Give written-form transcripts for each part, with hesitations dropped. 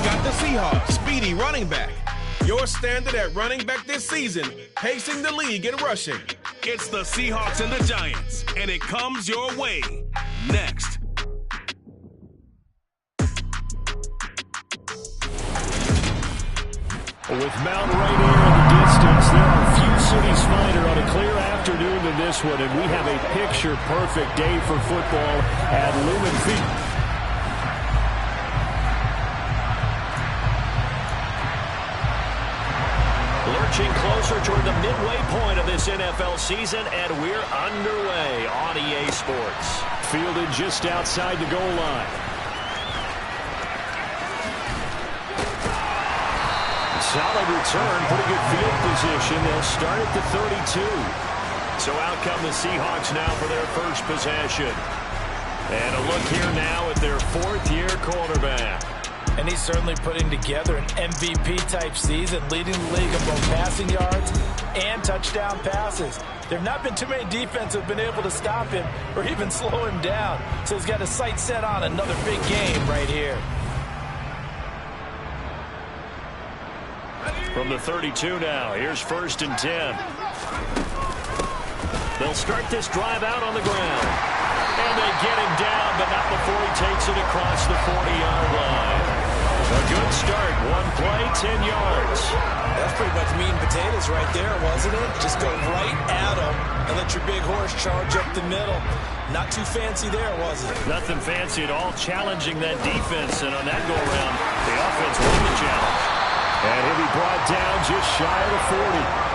got the Seahawks, speedy running back. Your standard at running back this season, pacing the league in rushing. It's the Seahawks and the Giants, and it comes your way next. With Mount Rainier in the distance, there are few cities finer on a clear afternoon than this one, and we have a picture-perfect day for football at Lumen Field. Lurching closer toward the midway point of this NFL season, and we're underway on EA Sports. Fielded just outside the goal line. Solid return, pretty good field position. They'll start at the 32. So out come the Seahawks now for their first possession. And a look here now at their fourth-year cornerback. And he's certainly putting together an MVP-type season, leading the league in both passing yards and touchdown passes. There have not been too many defenses that have been able to stop him or even slow him down. So he's got his sights set on another big game right here. From the 32 now, here's 1st and 10. They'll start this drive out on the ground. And they get him down, but not before he takes it across the 40-yard line. A good start. One play, 10 yards. That's pretty much meat and potatoes right there, wasn't it? Just go right at him and let your big horse charge up the middle. Not too fancy there, was it? Nothing fancy at all, challenging that defense. And on that go-around, the offense won the challenge. And he'll be brought down just shy of the 40.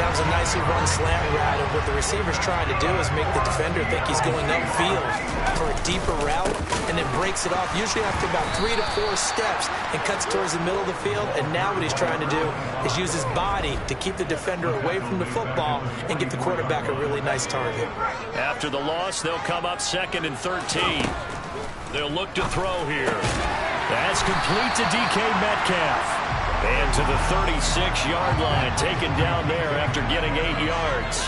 That was a nicely run slant route, and what the receiver's trying to do is make the defender think he's going upfield for a deeper route, and then breaks it off, usually after about 3 to 4 steps, and cuts towards the middle of the field. And now what he's trying to do is use his body to keep the defender away from the football and give the quarterback a really nice target. After the loss, they'll come up 2nd and 13. They'll look to throw here. That's complete to DK Metcalf. And to the 36-yard line, taken down there after getting 8 yards.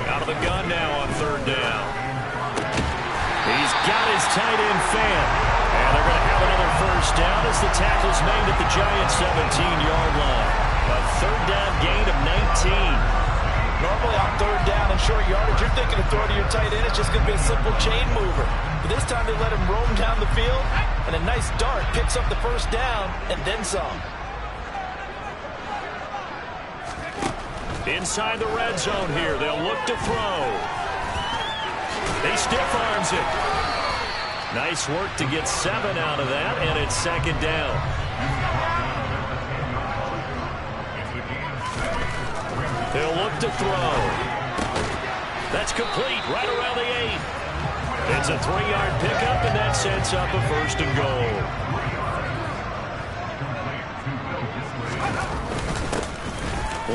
Out of the gun now on 3rd down. He's got his tight end fan. And they're going to have another 1st down as the tackle's made at the Giants' 17-yard line. A 3rd down gain of 19. Normally on 3rd down and short yardage, you're thinking of throwing to your tight end. It's just going to be a simple chain mover. But this time they let him roam down the field, and a nice dart picks up the 1st down and then some. Inside the red zone here, they'll look to throw. He stiff arms it. Nice work to get 7 out of that, and it's 2nd down. They'll look to throw. That's complete right around the 8. It's a 3-yard pickup, and that sets up a 1st and goal.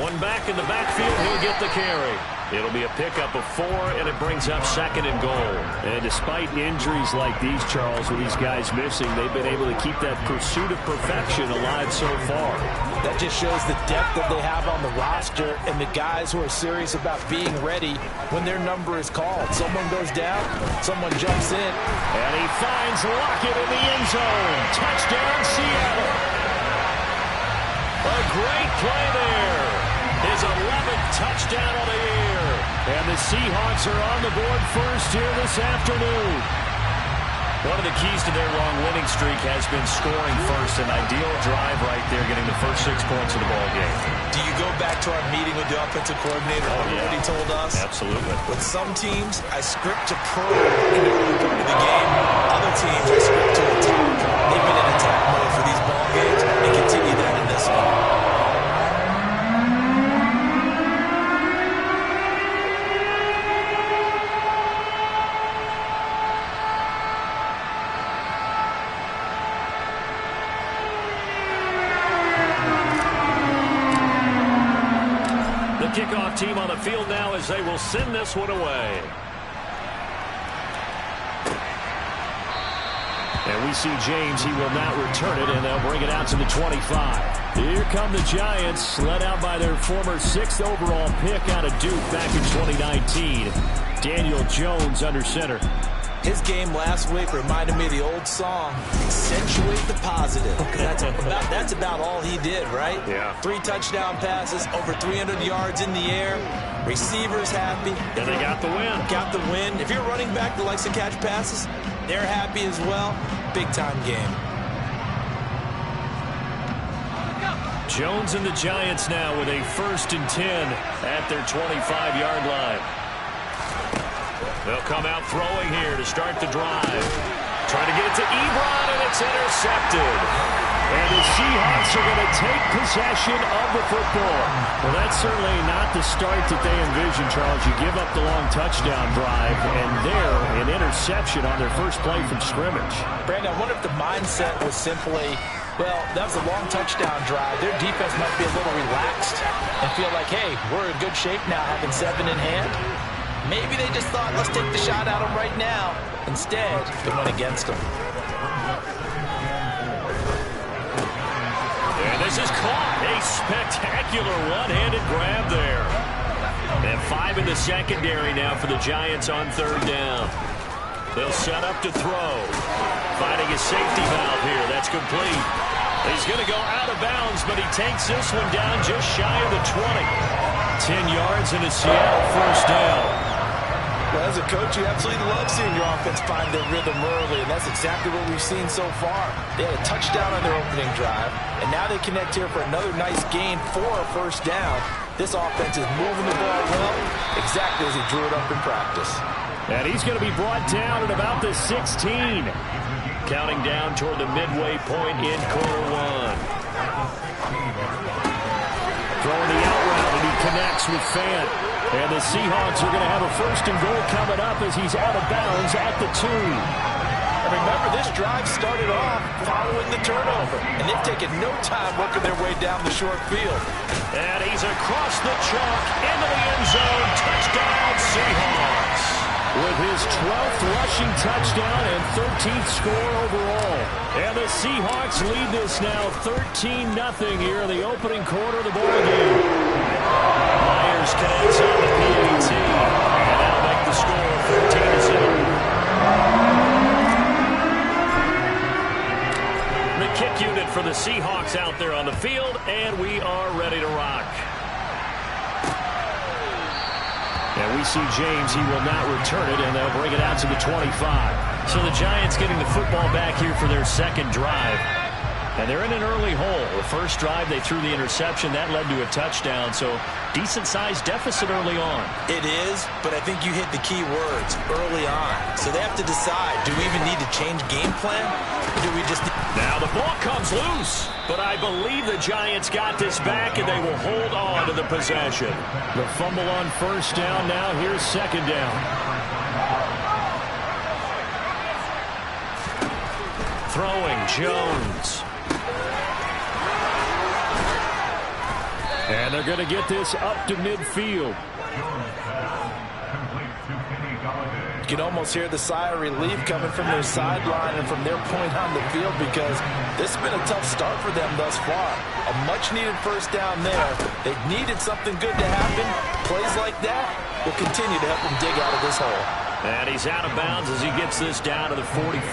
One back in the backfield, he'll get the carry. It'll be a pickup of 4, and it brings up 2nd and goal. And despite injuries like these, Charles, with these guys missing, they've been able to keep that pursuit of perfection alive so far. That just shows the depth that they have on the roster and the guys who are serious about being ready when their number is called. Someone goes down, someone jumps in. And he finds Lockett in the end zone. Touchdown, Seattle. A great play there. His 11th touchdown of the year. And the Seahawks are on the board first here this afternoon. One of the keys to their long winning streak has been scoring first. An ideal drive right there, getting the first 6 points of the ball game. Do you go back to our meeting with the offensive coordinator? What he told us? Absolutely. With some teams, I script to probe in the early part of the game. Other teams, I script to attack. They've been in attack mode for these ball games and continue that in this one. Kickoff team on the field now as they will send this one away. And we see James. He will not return it, and they'll bring it out to the 25. Here come the Giants, led out by their former 6th overall pick out of Duke back in 2019. Daniel Jones under center. His game last week reminded me of the old song, accentuate the positive. Because that's about all he did, right? Yeah. 3 touchdown passes, over 300 yards in the air. Receivers happy. And they got the win. Got the win. If you're running back that likes to catch passes, they're happy as well. Big-time game. Jones and the Giants now with a 1st and 10 at their 25-yard line. They'll come out throwing here to start the drive. Trying to get it to Ebron, and it's intercepted. And the Seahawks are going to take possession of the football. Well, that's certainly not the start that they envisioned, Charles. You give up the long touchdown drive, and there, an interception on their first play from scrimmage. Brandon, I wonder if the mindset was simply, well, that was a long touchdown drive. Their defense might be a little relaxed and feel like, hey, we're in good shape now, having 7 in hand. Maybe they just thought, let's take the shot at them right now. Instead, it went against them. And this is caught. A spectacular one-handed grab there. And 5 in the secondary now for the Giants on 3rd down. They'll set up to throw. Finding a safety valve here. That's complete. He's going to go out of bounds, but he takes this one down just shy of the 20. 10 yards and a Seattle 1st down. Well, as a coach, you absolutely love seeing your offense find their rhythm early, and that's exactly what we've seen so far. They had a touchdown on their opening drive, and now they connect here for another nice gain for a 1st down. This offense is moving the ball well, exactly as he drew it up in practice. And he's going to be brought down at about the 16. Counting down toward the midway point in quarter 1. Throwing the out route, and he connects with Fant. And the Seahawks are going to have a 1st and goal coming up as he's out of bounds at the 2. And remember, this drive started off following the turnover, and they've taken no time working their way down the short field. And he's across the chalk into the end zone. Touchdown, Seahawks. With his 12th rushing touchdown and 13th score overall. And the Seahawks lead this now 13-0 here in the opening quarter of the ballgame. Myers connects on the PAT, and that'll make the score 13-0. The kick unit for the Seahawks out there on the field, and we are ready to rock. And we see James, he will not return it, and they'll bring it out to the 25. So the Giants getting the football back here for their 2nd drive. And they're in an early hole. The first drive, they threw the interception. That led to a touchdown, so decent-sized deficit early on. It is, but I think you hit the key words, early on. So they have to decide, do we even need to change game plan? Or do we just... Now the ball comes loose, but I believe the Giants got this back, and they will hold on to the possession. The fumble on 1st down. Now here's 2nd down. Throwing, Jones. And they're going to get this up to midfield. You can almost hear the sigh of relief coming from their sideline and from their point on the field, because this has been a tough start for them thus far. A much-needed 1st down there. They needed something good to happen. Plays like that will continue to help them dig out of this hole. And he's out of bounds as he gets this down to the 45.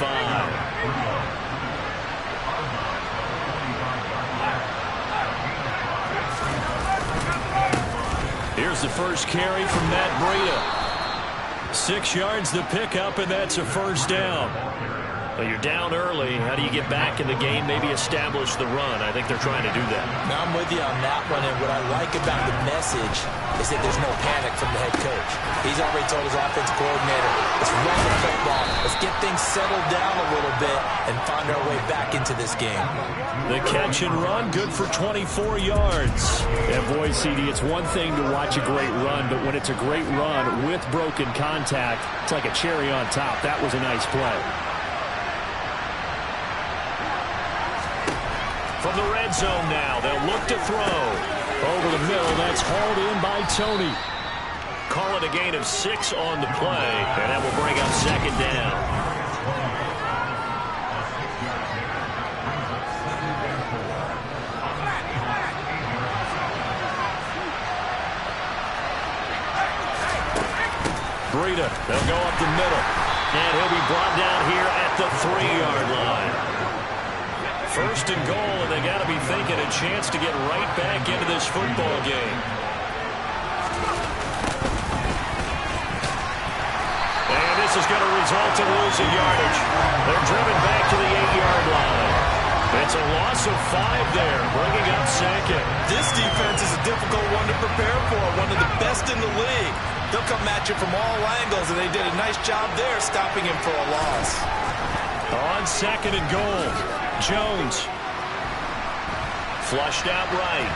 Here's the first carry from Matt Breida. 6 yards the pickup, and that's a 1st down. Well, you're down early. How do you get back in the game? Maybe establish the run. I think they're trying to do that. Now, I'm with you on that one, and what I like about the message is that there's no panic from the head coach. He's already told his offensive coordinator, let's run the football. Let's get things settled down a little bit and find our way back into this game. The catch and run, good for 24 yards. And boy, CD, it's one thing to watch a great run, but when it's a great run with broken contact, it's like a cherry on top. That was a nice play. From the red zone now, they'll look to throw. Over the middle, that's hauled in by Tony. Call it a gain of 6 on the play, and that will bring up 2nd down. Breida, they'll go up the middle. And he'll be brought down here at the 3-yard line. First and goal, and they got to be thinking a chance to get right back into this football game. And this is going to result in losing yardage. They're driven back to the 8-yard line. It's a loss of 5 there, bringing up second. This defense is a difficult one to prepare for, one of the best in the league. They'll come at you from all angles, and they did a nice job there stopping him for a loss. On second and goal, Jones. Flushed out right.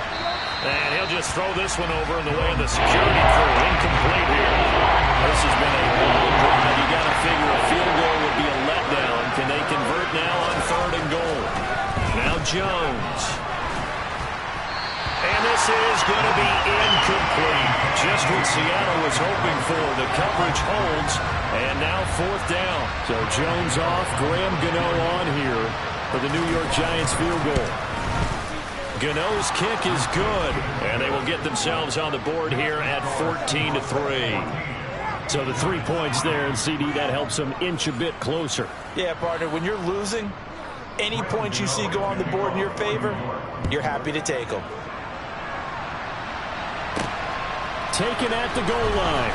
And he'll just throw this one over in the way of the security crew. Incomplete here. This has been a long drive. You got to figure a field goal would be a letdown. Can they convert now on third and goal? Now Jones. And this is going to be incomplete. Just what Seattle was hoping for. The coverage holds. And now fourth down. So Jones off. Graham Gano on here for the New York Giants field goal. Gano's kick is good. And they will get themselves on the board here at 14-3. So the 3 points there, and CD, that helps them inch a bit closer. Yeah, partner, when you're losing, any points you see go on the board in your favor, you're happy to take them. Taken at the goal line.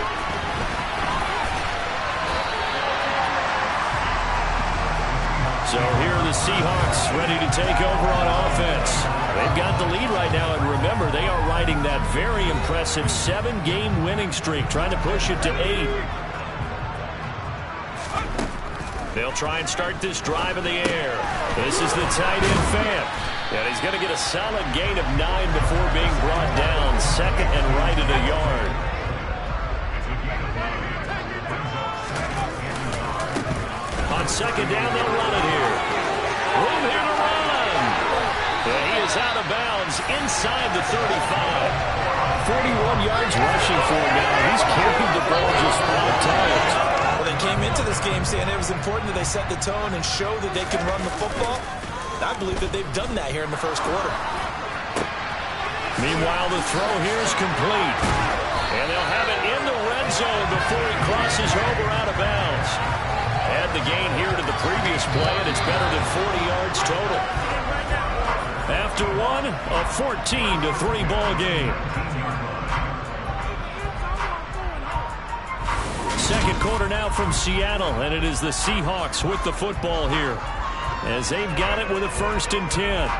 So here are the Seahawks ready to take over on offense. They've got the lead right now, and remember, they are riding that very impressive 7-game winning streak, trying to push it to 8. They'll try and start this drive in the air. This is the tight end Fant. And he's going to get a solid gain of 9 before being brought down. Second and right at a yard. On second down, they'll run it here. Room here to run. And he is out of bounds inside the 35. 41 yards rushing for him now. He's carried the ball just 5 times. Well, they came into this game saying it was important that they set the tone and show that they can run the football. I believe that they've done that here in the first quarter. Meanwhile, the throw here is complete. And they'll have it in the red zone before he crosses over out of bounds. Add the gain here to the previous play, and it's better than 40 yards total. After one, a 14-3 ball game. Second quarter now from Seattle, and it is the Seahawks with the football here, as they've got it with a 1st and 10.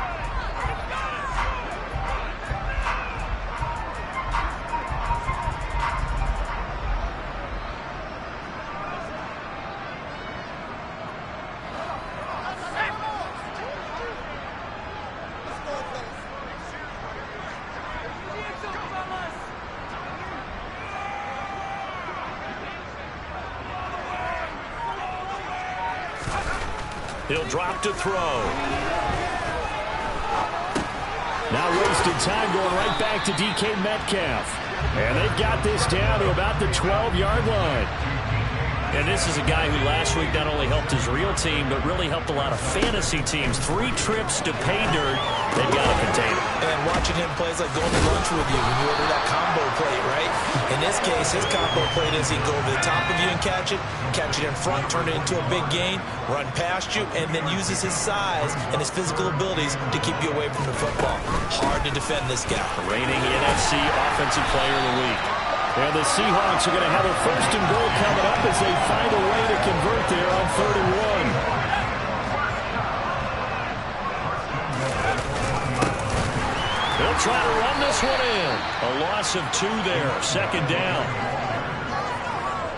He'll drop to throw. Now wasted time going right back to DK Metcalf. And they've got this down to about the 12-yard line. And this is a guy who last week not only helped his real team, but really helped a lot of fantasy teams. 3 trips to pay dirt. They've got to contain him. And watching him play is like going to lunch with you when you order that combo plate, right? In this case, his combo plate is he can go over the top of you and catch it in front, turn it into a big gain, run past you, and then uses his size and his physical abilities to keep you away from the football. Hard to defend this guy. Reigning NFC Offensive Player of the Week. And the Seahawks are going to have a 1st and goal coming up as they find a way to convert there on 3rd and 1. They'll try to run this one in. A loss of 2 there. 2nd down.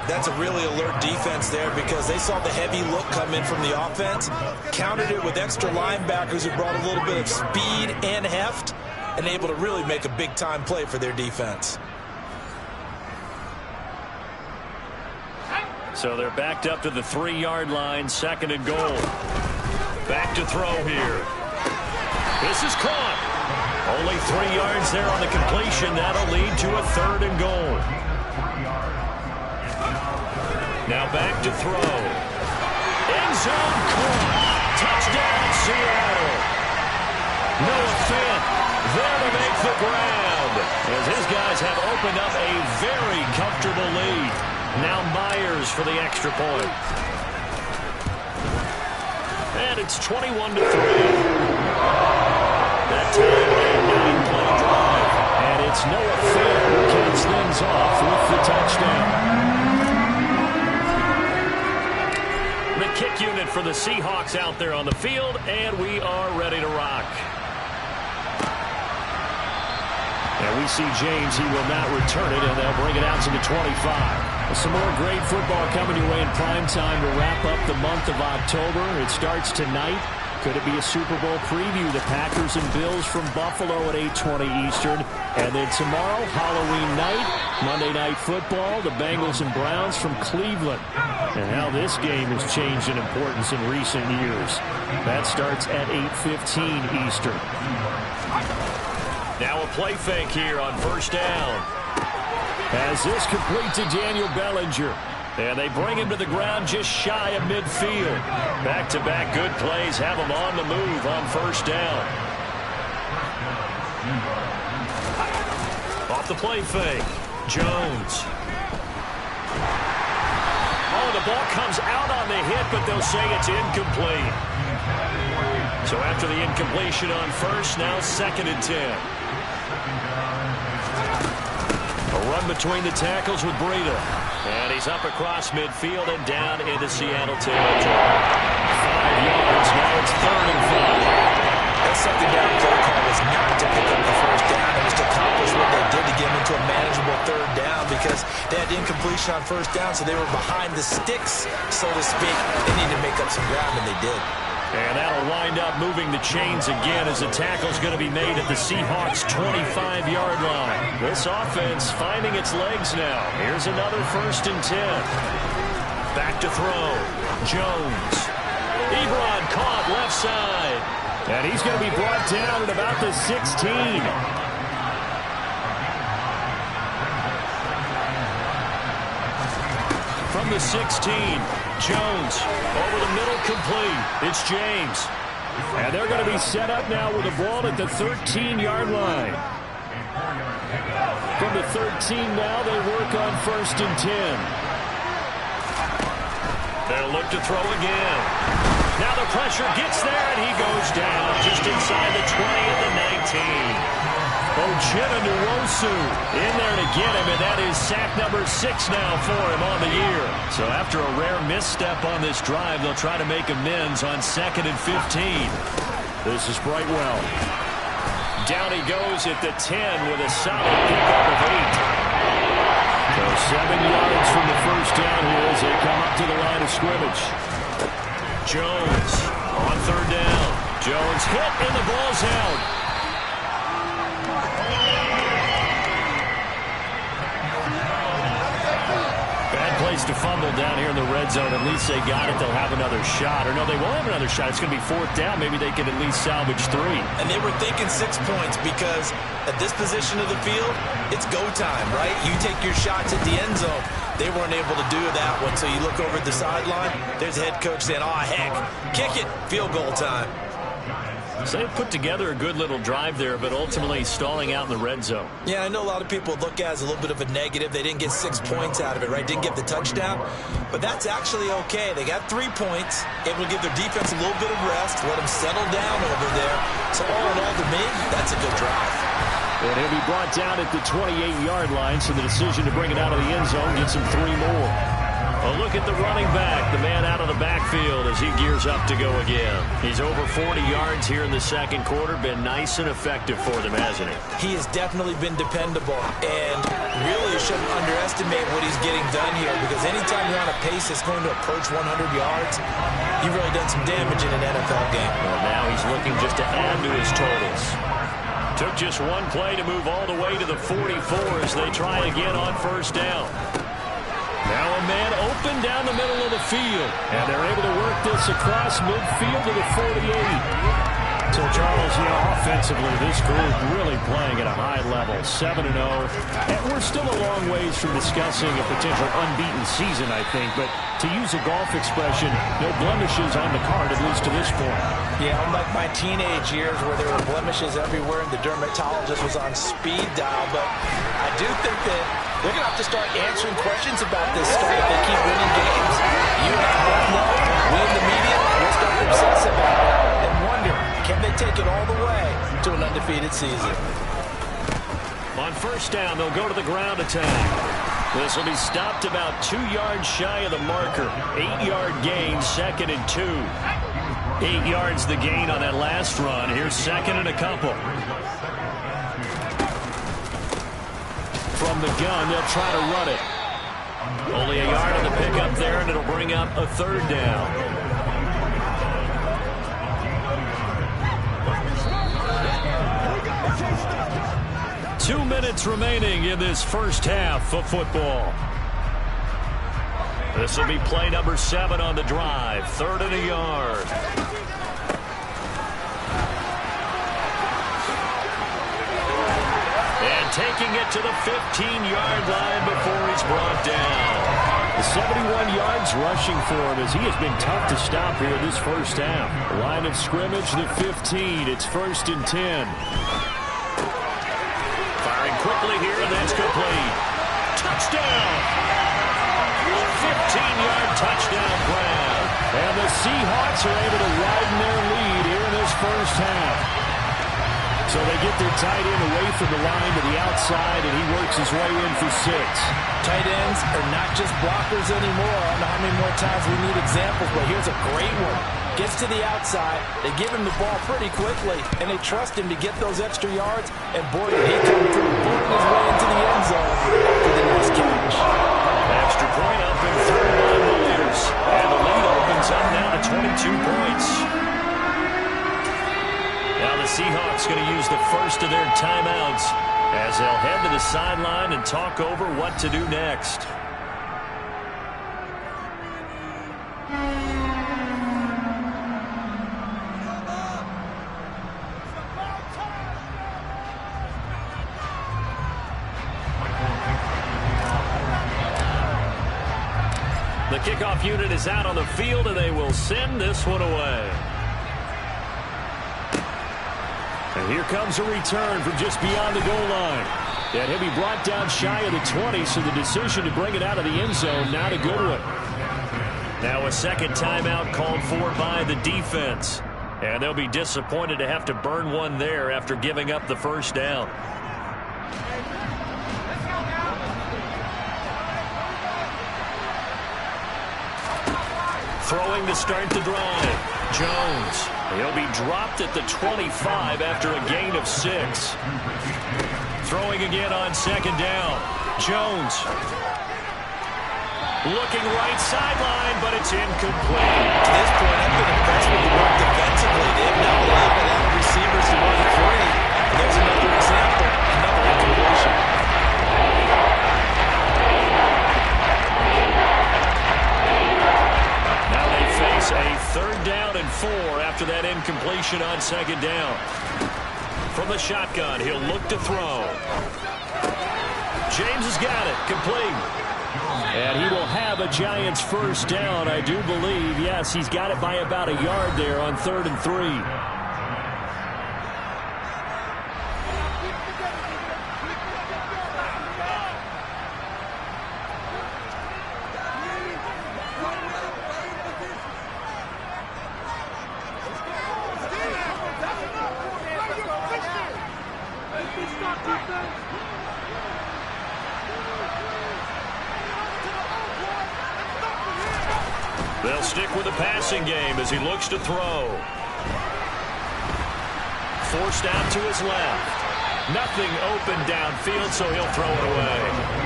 That's a really alert defense there because they saw the heavy look come in from the offense, countered it with extra linebackers who brought a little bit of speed and heft, and able to really make a big-time play for their defense. So they're backed up to the 3-yard line, 2nd and goal. Back to throw here. This is caught. Only 3 yards there on the completion. That'll lead to a 3rd and goal. Now back to throw. End zone caught. Touchdown, Seattle. Noah Fant there to make the grab, as his guys have opened up a very comfortable lead. Now Myers for the extra point. And it's 21-3. That time a 9-play drive. And it's Noah Fant who caps things off with the touchdown. The kick unit for the Seahawks out there on the field, and we are ready to rock. And we see James. He will not return it, and they'll bring it out to the 25. Some more great football coming your way in prime time to wrap up the month of October. It starts tonight. Could it be a Super Bowl preview? The Packers and Bills from Buffalo at 8:20 Eastern. And then tomorrow, Halloween night, Monday Night Football, the Bengals and Browns from Cleveland. And how this game has changed in importance in recent years. That starts at 8:15 Eastern. Now a play fake here on first down. As this complete to Daniel Bellinger. And they bring him to the ground just shy of midfield. Back-to-back good plays have him on the move on first down. Off the play fake. Jones. Oh, the ball comes out on the hit, but they'll say it's incomplete. So after the incompletion on first, now 2nd and 10. A run between the tackles with Breida. And he's up across midfield and down into Seattle territory. 5 yards. Now it's 3rd and 5. That 2nd down play call was not to pick up the first down. It was to accomplish what they did to get him into a manageable 3rd down because they had incompletion on first down, so they were behind the sticks, so to speak. They needed to make up some ground, and they did. And that'll wind up moving the chains again as the tackle's going to be made at the Seahawks' 25-yard line. This offense finding its legs now. Here's another 1st and 10. Back to throw. Jones. Ebron caught left side. And he's going to be brought down at about the 16. From the 16, Jones over the middle, complete. It's James. And they're going to be set up now with the ball at the 13-yard line. From the 13 now, they work on 1st and 10. They'll look to throw again. Now the pressure gets there, and he goes down just inside the 20 at the 19. Ochena Nwosu in there to get him, and that is sack number 6 now for him on the year. So after a rare misstep on this drive, they'll try to make amends on 2nd and 15. This is Brightwell. Down he goes at the 10 with a solid pickup of 8. So 7 yards from the first down here as they come up to the line of scrimmage. Jones on 3rd down. Jones hit, and the ball's out. To fumble down here in the red zone. At least they got it. They'll have another shot. Or no, they won't have another shot. It's going to be 4th down. Maybe they can at least salvage 3. And they were thinking 6 points because at this position of the field, it's go time, right? You take your shots at the end zone. They weren't able to do that one. So you look over at the sideline, there's the head coach saying, oh, heck, kick it, field goal time. So they put together a good little drive there, but ultimately stalling out in the red zone. Yeah, I know a lot of people look at it as a little bit of a negative. They didn't get 6 points out of it, right? Didn't get the touchdown. But that's actually okay. They got 3 points, able to give their defense a little bit of rest, let them settle down over there. So all in all, to me, that's a good drive. And he'll be brought down at the 28-yard line, so the decision to bring it out of the end zone gets him 3 more. A look at the running back, the man out of the backfield as he gears up to go again. He's over 40 yards here in the 2nd quarter. Been nice and effective for them, hasn't he? He has definitely been dependable, and really shouldn't underestimate what he's getting done here, because anytime you're on a pace that's going to approach 100 yards, you've really done some damage in an NFL game. Well, now he's looking just to add to his totals. Took just 1 play to move all the way to the 44 as they try again on 1st down. Now a man open down the middle of the field. And they're able to work this across midfield to the 48. So, Charles, offensively, this group really playing at a high level, 7-0. And we're still a long ways from discussing a potential unbeaten season, I think. But to use a golf expression, no blemishes on the card, at least to this point. Yeah, unlike my teenage years where there were blemishes everywhere and the dermatologist was on speed dial. But I do think that They're going to have to start answering questions about this stuff if they keep winning games. You and I both know, we in the media will start to obsess about it and wonder, can they take it all the way to an undefeated season? On first down, they'll go to the ground attack. This will be stopped about 2 yards shy of the marker. 8-yard gain, 2nd and 2. 8 yards the gain on that last run. Here's 2nd and a couple. From the gun, they'll try to run it. Only a yard on the pickup there, and it'll bring up a 3rd down. 2 minutes remaining in this first half of football. This will be play number 7 on the drive. 3rd and a yard. And taking it to the 15-yard line before he's brought down. The 71 yards rushing for him as he has been tough to stop here this first half. Line of scrimmage, the 15. It's 1st and 10. Quickly here, and that's complete. Touchdown! 15-yard touchdown grab. And the Seahawks are able to widen their lead here in this first half. So they get their tight end away from the line to the outside, and he works his way in for 6. Tight ends are not just blockers anymore. I don't know how many more times we need examples, but here's a great one. Gets to the outside, they give him the ball pretty quickly, and they trust him to get those extra yards, and boy, did he come through, pulling his way into the end zone after the nice catch. Extra point up in 3rd by Williams, and the lead opens up now to 22 points. Now the Seahawks going to use the first of their timeouts as they'll head to the sideline and talk over what to do next. The kickoff unit is out on the field, and they will send this one away. And here comes a return from just beyond the goal line. And he'll be brought down shy of the 20, so the decision to bring it out of the end zone, not a good one. Now a second timeout called for by the defense. And they'll be disappointed to have to burn one there after giving up the first down. Throwing to start the drive. Jones. He'll be dropped at the 25 after a gain of 6. Throwing again on 2nd down. Jones. Looking right sideline, but it's incomplete. To this point, I've been impressed with the work defensively. They've not allowed a lot of receivers to run free. And there's another example, another incompletion. Face a 3rd down and 4 after that incompletion on 2nd down. From the shotgun, he'll look to throw. James has got it, complete. And he will have a Giants first down, I do believe. Yes, he's got it by about a yard there on 3rd and 3. They'll stick with the passing game as he looks to throw. Forced out to his left. Nothing open downfield, so he'll throw it away.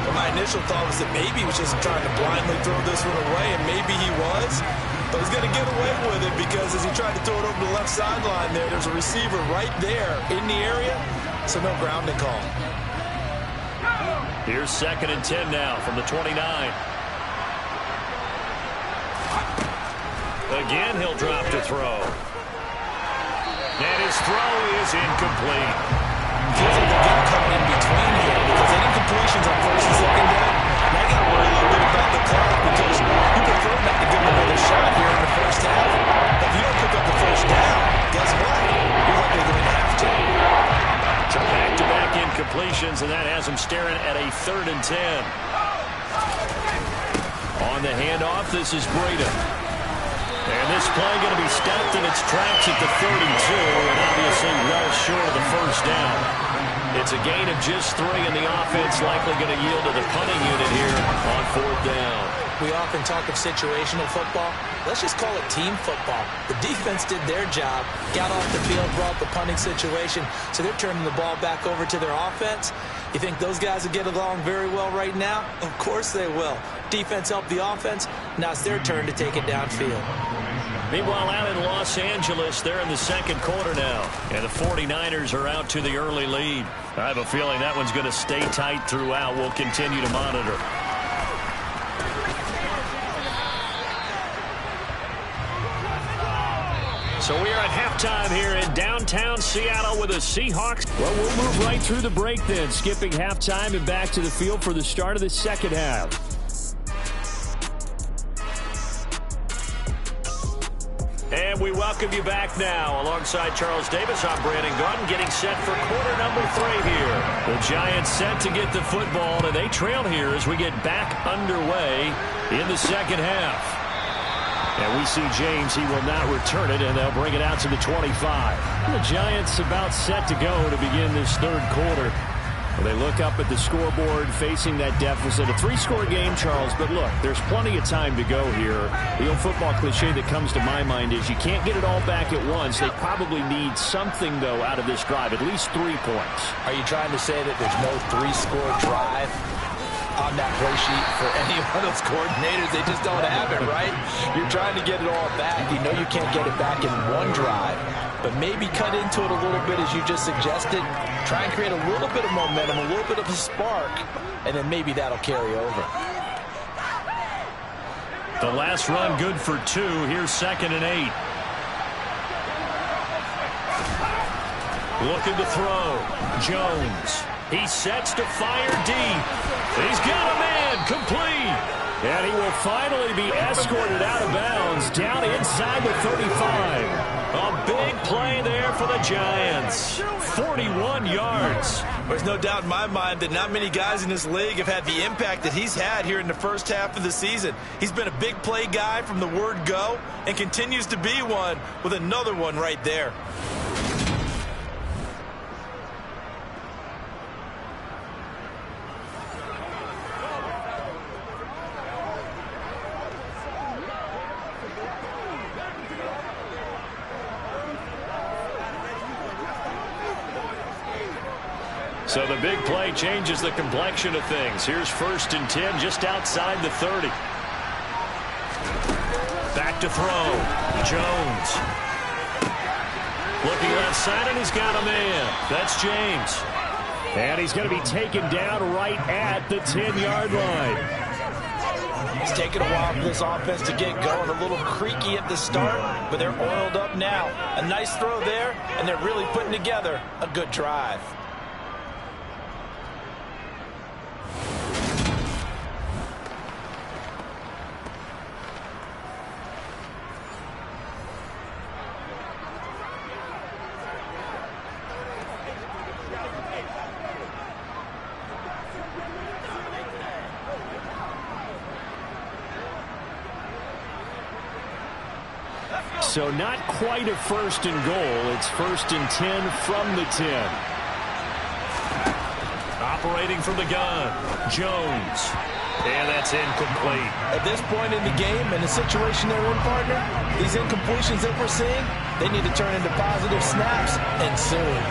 Well, my initial thought was that maybe he was just trying to blindly throw this one away, and maybe he was. But he's going to get away with it because as he tried to throw it over the left sideline there's a receiver right there in the area, so no grounding call. Here's 2nd and 10 now from the 29. Again, he'll drop to throw. And his throw is incomplete. Feels like they're getting caught in between here because any completions on 1st and 2nd down, now you got to worry a little bit about the clock because you prefer not to give them another shot here in the first half. If you don't pick up the first down, guess what? You're likely going to have to. It's a back-to-back incompletion. completions, and that has them staring at a 3rd and 10. On the handoff, this is Breida. And this play going to be stopped in its tracks at the 32, and obviously well short of the first down. It's a gain of just 3, and the offense likely going to yield to the punting unit here on 4th down. We often talk of situational football. Let's just call it team football. The defense did their job, got off the field, brought the punting situation, so they're turning the ball back over to their offense. You think those guys will get along very well right now? Of course they will. Defense helped the offense. Now it's their turn to take it downfield. Meanwhile, out in Los Angeles, they're in the 2nd quarter now. And the 49ers are out to the early lead. I have a feeling that one's going to stay tight throughout. We'll continue to monitor. So we are at halftime here in downtown Seattle with the Seahawks. Well, we'll move right through the break then, skipping halftime and back to the field for the start of the 2nd half. And we welcome you back now. Alongside Charles Davis, I'm Brandon Gunn, getting set for quarter number 3 here. The Giants set to get the football, and they trail here as we get back underway in the 2nd half. And we see James, he will not return it, and they'll bring it out to the 25. The Giants about set to go to begin this 3rd quarter. Well, they look up at the scoreboard facing that deficit. A 3-score game, Charles, but look, there's plenty of time to go here. The old football cliche that comes to my mind is you can't get it all back at once. They probably need something, though, out of this drive, at least 3 points. Are you trying to say that there's no 3-score drive on that play sheet for any of those coordinators? They just don't have it, right? You're trying to get it all back. You know you can't get it back in one drive, but maybe cut into it a little bit as you just suggested. Try and create a little bit of momentum, a little bit of a spark, and then maybe that'll carry over. The last run good for 2. Here's 2nd and 8. Looking to throw. Jones. He sets to fire deep. He's got a man, complete. And he will finally be escorted out of bounds down inside the 35. A big play there for the Giants. 41 yards. There's no doubt in my mind that not many guys in this league have had the impact that he's had here in the first half of the season. He's been a big play guy from the word go and continues to be one with another one right there. So the big play changes the complexion of things. Here's 1st and 10 just outside the 30. Back to throw. Jones. Looking left side, and he's got a man. That's James. And he's going to be taken down right at the 10-yard line. It's taken a while for this offense to get going. A little creaky at the start, but they're oiled up now. A nice throw there, and they're really putting together a good drive. So not quite a 1st and goal. It's 1st and 10 from the 10. Operating from the gun, Jones. And that's incomplete. At this point in the game, in the situation they're in, partner, these incompletions that we're seeing, they need to turn into positive snaps, and soon.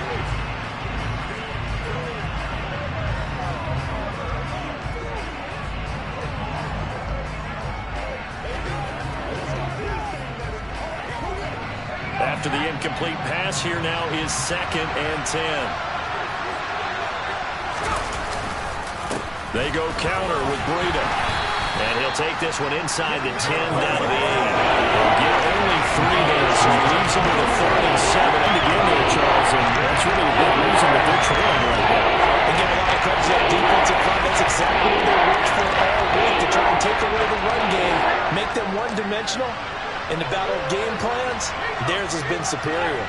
After the incomplete pass, here now is 2nd and 10. They go counter with Breida. And he'll take this one inside the 10 down to the 8. They'll get only 3 there, so he leaves them with a 3rd and 7. And again there, Charles, and that's really a big reason that they're trailing right now. They get a lot of credit to that defensive front. That's exactly what they worked for all week, to try and take away the run game, make them one-dimensional. In the battle of game plans, theirs has been superior.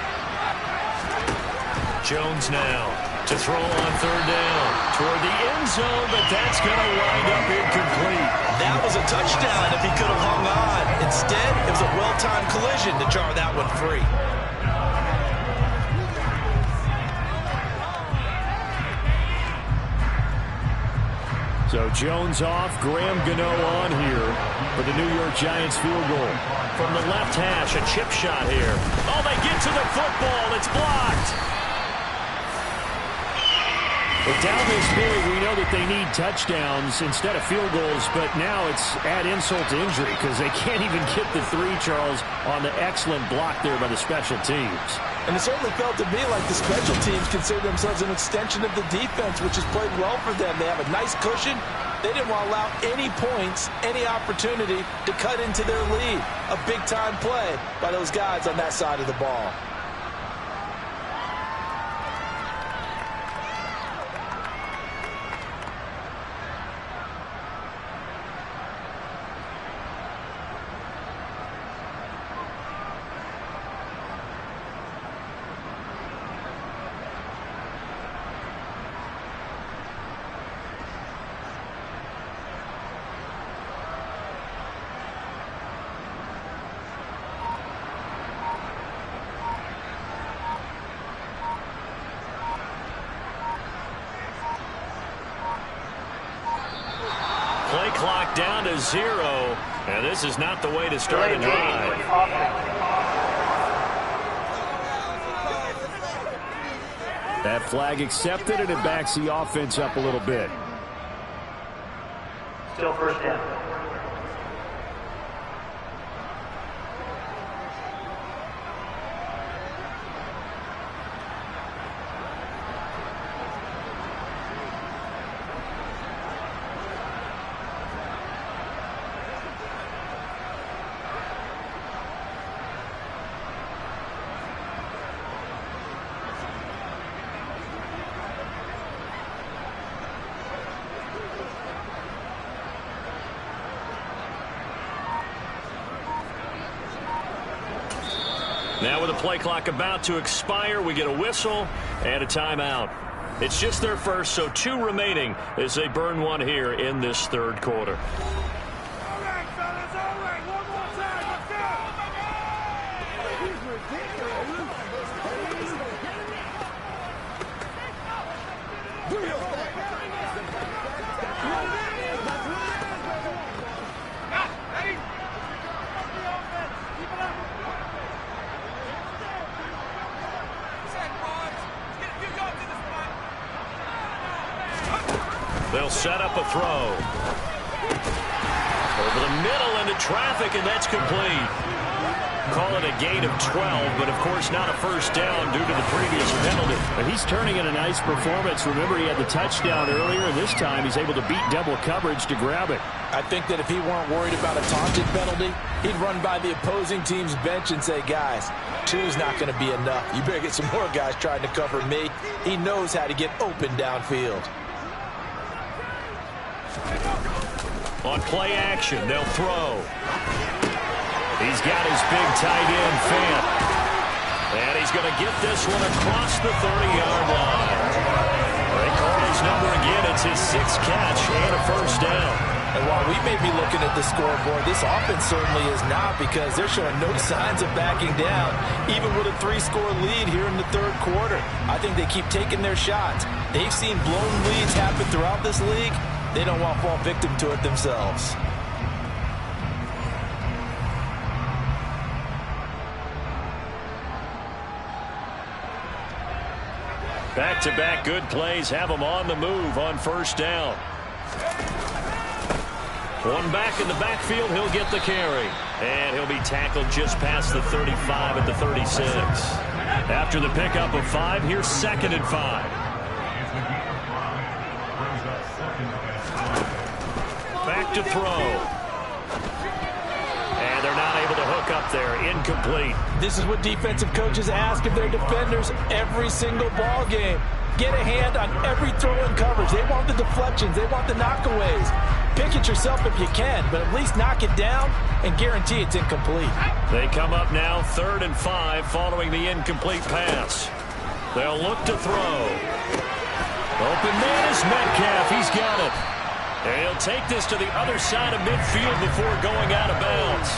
Jones now To throw on third down toward the end zone, but that's going to wind up incomplete. That was a touchdown if he could have hung on. Instead, it was a well-timed collision to jar that one free. So Jones off, Graham Gano on here for the New York Giants field goal. From the left hash, a chip shot here. Oh, they get to the football. It's blocked. But down this big, we know that they need touchdowns instead of field goals, but now it's add insult to injury because they can't even get the three, Charles, on the excellent block there by the special teams. And it certainly felt to me like the special teams consider themselves an extension of the defense, which has played well for them. They have a nice cushion. They didn't want to allow any points, any opportunity to cut into their lead. A big-time play by those guys on that side of the ball. Play clock down to 0, and this is not the way to start a drive. That flag accepted, and it backs the offense up a little bit. Still first down. Now with the play clock about to expire, we get a whistle and a timeout. It's just their first, so 2 remaining as they burn one here in this third quarter. All right, fellas, all right. One more time. Let's go. They'll set up a throw. Over the middle into traffic, and that's complete. Call it a gain of 12, but of course not a first down due to the previous penalty. But he's turning in a nice performance. Remember, he had the touchdown earlier, and this time he's able to beat double coverage to grab it. I think that if he weren't worried about a taunted penalty, he'd run by the opposing team's bench and say, guys, 2 is not going to be enough. You better get some more guys trying to cover me. He knows how to get open downfield. On play action, they'll throw. He's got his big tight end, Fant. And he's going to get this one across the 30-yard line. They call his number again. It's his 6th catch and a first down. And while we may be looking at the scoreboard, this offense certainly is not, because they're showing no signs of backing down, even with a 3-score lead here in the third quarter. I think they keep taking their shots. They've seen blown leads happen throughout this league. They don't want to fall victim to it themselves. Back-to-back good plays have them on the move on first down. One back in the backfield, he'll get the carry. And he'll be tackled just past the 35 at the 36. After the pickup of 5, here's 2nd and 5. Back to throw. And they're not able to hook up there. Incomplete. This is what defensive coaches ask of their defenders every single ball game. Get a hand on every throw in coverage. They want the deflections. They want the knockaways. Pick it yourself if you can, but at least knock it down and guarantee it's incomplete. They come up now 3rd and 5 following the incomplete pass. They'll look to throw. Open man is Metcalf. He's got it. And he'll take this to the other side of midfield before going out of bounds.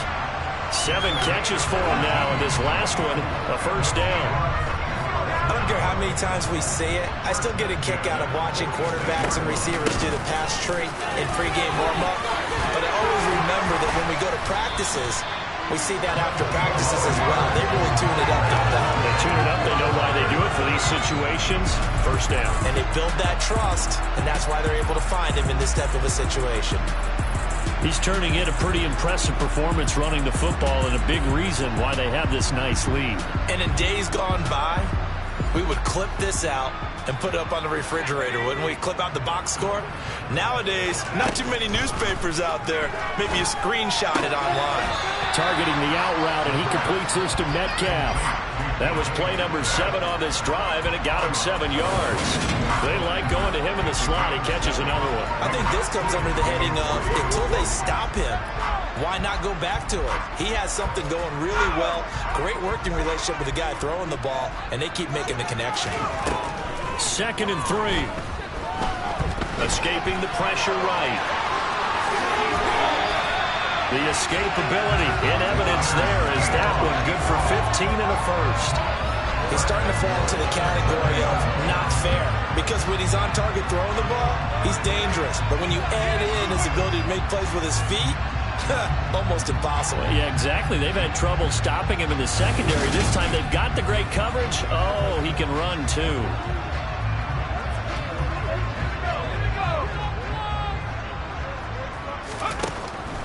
7 catches for him now, and this last one, a first down. I don't care how many times we see it. I still get a kick out of watching quarterbacks and receivers do the pass tree in pregame warm-up. But I always remember that when we go to practices, we see that after practices as well. They really tune it up, don't they? They tune it up. They know why they do it for these situations. First down. And they build that trust, and that's why they're able to find him in this type of a situation. He's turning in a pretty impressive performance running the football, and a big reason why they have this nice lead. And in days gone by, we would clip this out and put it up on the refrigerator, wouldn't we? Clip out the box score. Nowadays, not too many newspapers out there. Maybe you screenshot it online. Targeting the out route, and he completes this to Metcalf. That was play number 7 on this drive, and it got him 7 yards. They like going to him in the slot. He catches another one. I think this comes under the heading of until they stop him, why not go back to it? He has something going really well. Great working relationship with the guy throwing the ball, and they keep making the connection. 2nd and 3. Escaping the pressure right. The escapability in evidence there is that one good for 15 and a first. He's starting to fall into the category of not fair, because when he's on target throwing the ball, he's dangerous. But when you add in his ability to make plays with his feet, almost impossible. Yeah, exactly. They've had trouble stopping him in the secondary. This time they've got the great coverage. Oh, he can run too.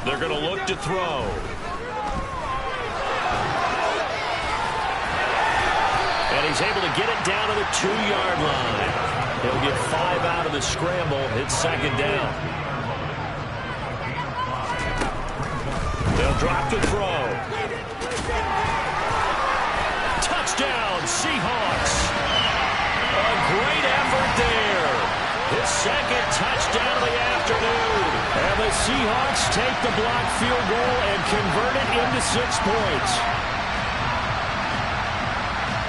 They're going to look to throw. And he's able to get it down to the 2-yard line. He'll get 5 out of the scramble. It's 2nd down. They'll drop the throw. Touchdown, Seahawks. A great effort there. His 2nd touchdown of the afternoon. And the Seahawks take the blocked field goal and convert it into 6 points.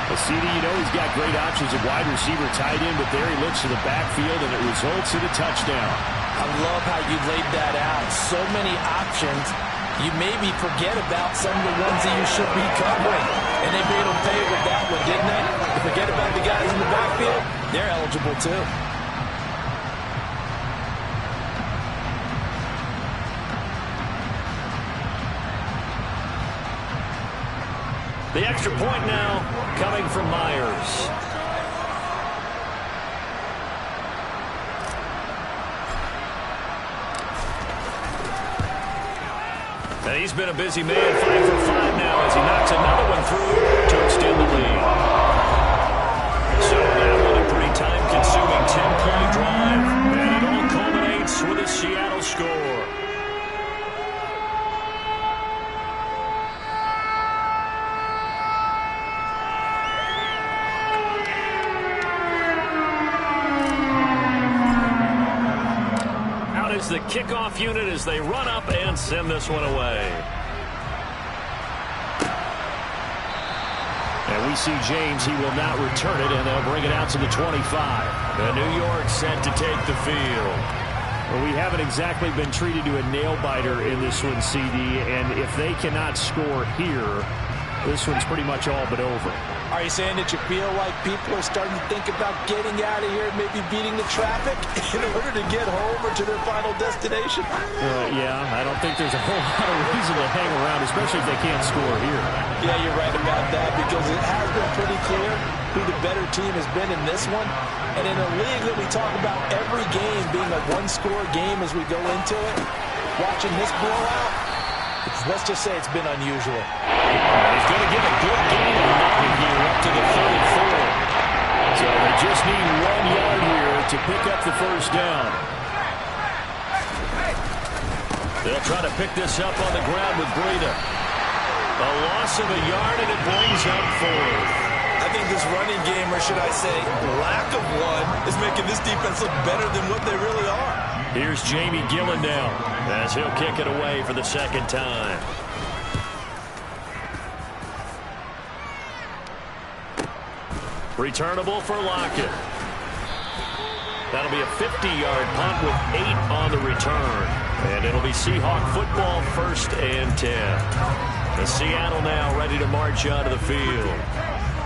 Well, CD, you know he's got great options at wide receiver, tight end, but there he looks to the backfield, and it results in a touchdown. I love how you laid that out. So many options. You maybe forget about some of the ones that you should be covering. And they made them pay with that one, didn't they? You forget about the guys in the backfield, they're eligible too. The extra point now coming from Myers. And he's been a busy man, 5 for 5 now as he knocks another one through to extend the lead. So that one a pretty time-consuming 10-point drive, and it all culminates with a Seattle score. The kickoff unit as they run up and send this one away. And we see James. He will not return it, and they'll bring it out to the 25. The New York set to take the field. Well, we haven't exactly been treated to a nail-biter in this one, CD, and if they cannot score here, this one's pretty much all but over. Are you saying that you feel like people are starting to think about getting out of here and maybe beating the traffic in order to get home or to their final destination? Yeah, I don't think there's a whole lot of reason to hang around, especially if they can't score here. Yeah, you're right about that, because it has been pretty clear who the better team has been in this one. And in a league that we talk about every game being a one-score game as we go into it, watching this blowout, let's just say it's been unusual. He's going to get a good gain of 9 here up to the 34. So they just need 1 yard here to pick up the first down. They'll try to pick this up on the ground with Breida. A loss of a yard, and it brings up 4th. I think this running game, or should I say lack of one, is making this defense look better than what they really are. Here's Jamie Gillen now as he'll kick it away for the 2nd time. Returnable for Lockett. That'll be a 50-yard punt with 8 on the return. And it'll be Seahawk football, 1st and 10. The Seattle now ready to march onto the field.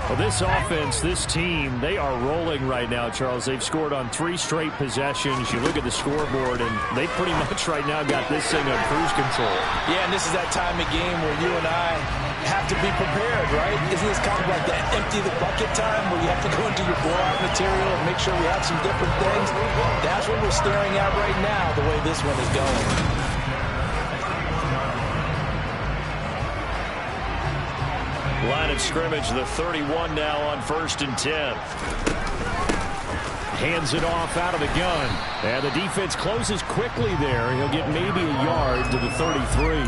Well, this offense, this team, they are rolling right now, Charles. They've scored on 3 straight possessions. You look at the scoreboard, and they pretty much right now got this thing on cruise control. Yeah, and this is that time of game where you and I have to be prepared, right? Isn't this kind of like that empty the bucket time where you have to go into your blowout material and make sure we have some different things? That's what we're staring at right now, the way this one is going. Line of scrimmage, the 31 now on 1st and 10. Hands it off out of the gun. And the defense closes quickly there. He'll get maybe a yard to the 33.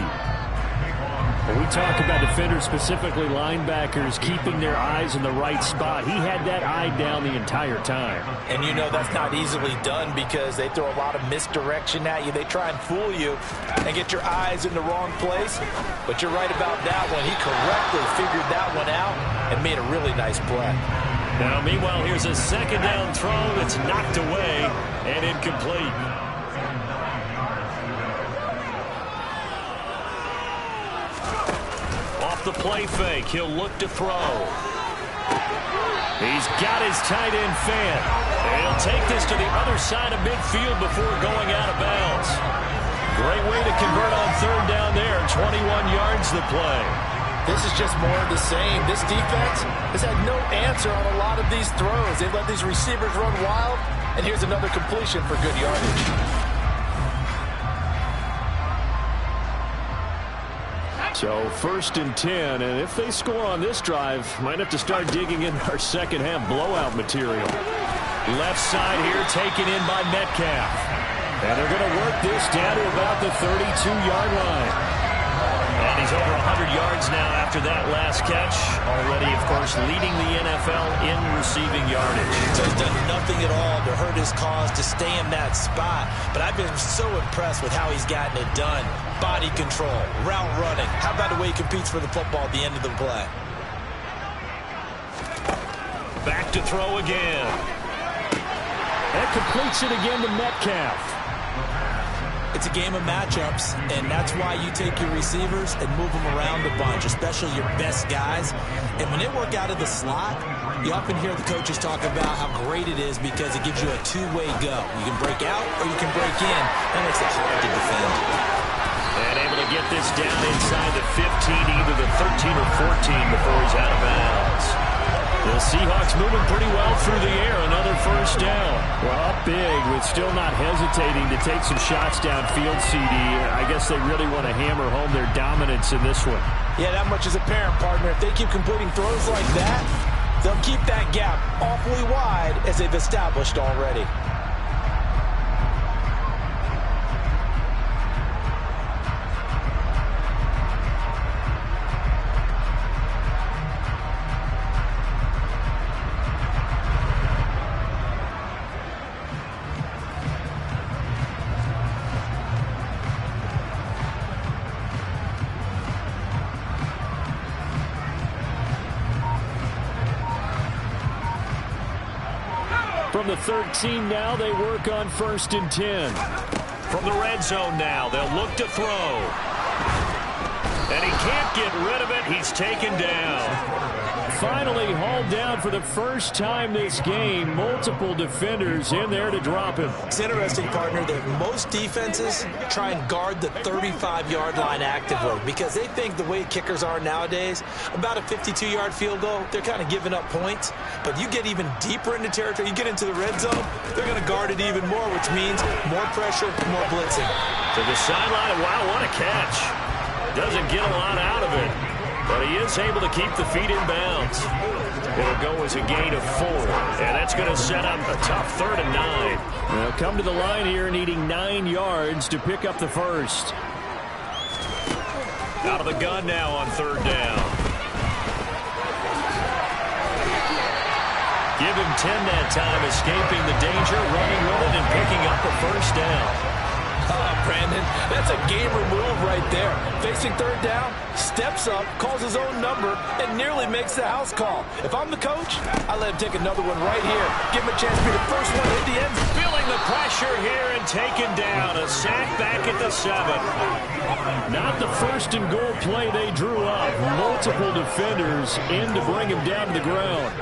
When we talk about defenders, specifically linebackers, keeping their eyes in the right spot, he had that eye down the entire time. And you know that's not easily done because they throw a lot of misdirection at you. They try and fool you and get your eyes in the wrong place. But you're right about that one. He correctly figured that one out and made a really nice play. Now, meanwhile, here's a 2nd down throw that's knocked away and incomplete. The play fake. He'll look to throw. He's got his tight end fan. And he'll take this to the other side of midfield before going out of bounds. Great way to convert on 3rd down there. 21 yards the play. This is just more of the same. This defense has had no answer on a lot of these throws. They've let these receivers run wild. And here's another completion for good yardage. So 1st and 10, and if they score on this drive, might have to start digging in our second half blowout material. Left side here taken in by Metcalf. And they're going to work this down to about the 32-yard line. And he's over 100 yards now after that last catch. Already, of course, leading the NFL in receiving yardage. So he's done nothing at all to hurt his cause to stay in that spot. But I've been so impressed with how he's gotten it done. Body control, route running. How about the way he competes for the football at the end of the play? Back to throw again. That completes it again to Metcalf. It's a game of matchups, and that's why you take your receivers and move them around a bunch, especially your best guys. And when they work out of the slot, you often hear the coaches talk about how great it is because it gives you a two-way go. You can break out or you can break in. That makes it hard to defend. And able to get this down inside the 15, either the 13 or 14 before he's out of bounds. The Seahawks moving pretty well through the air. Another 1st down. Well, up big with still not hesitating to take some shots downfield, CD. I guess they really want to hammer home their dominance in this one. Yeah, that much is apparent, partner. If they keep completing throws like that, they'll keep that gap awfully wide as they've established already. From the 13 now, they work on 1st and 10. From the red zone now, they'll look to throw. And he can't get rid of it. He's taken down. Finally hauled down for the first time this game. Multiple defenders in there to drop him. It's interesting, partner, that most defenses try and guard the 35-yard line actively because they think the way kickers are nowadays, about a 52-yard field goal, they're kind of giving up points. But you get even deeper into territory, you get into the red zone, they're going to guard it even more, which means more pressure, more blitzing. To the sideline, wow, what a catch. Doesn't get a lot out of it, but he is able to keep the feet in bounds. It'll go as a gain of 4, and that's going to set up a tough 3rd and 9. They'll come to the line here needing 9 yards to pick up the first. Out of the gun now on 3rd down. Give him 10 that time, escaping the danger, running with it, and picking up a 1st down. Brandon, that's a gamer move right there. Facing third down, steps up, calls his own number, and nearly makes the house call. If I'm the coach, I let him take another one right here. Give him a chance to be the first one to hit the end. Feeling the pressure here and taken down. A sack back at the 7. Not the first and goal play they drew up. Multiple defenders in to bring him down to the ground.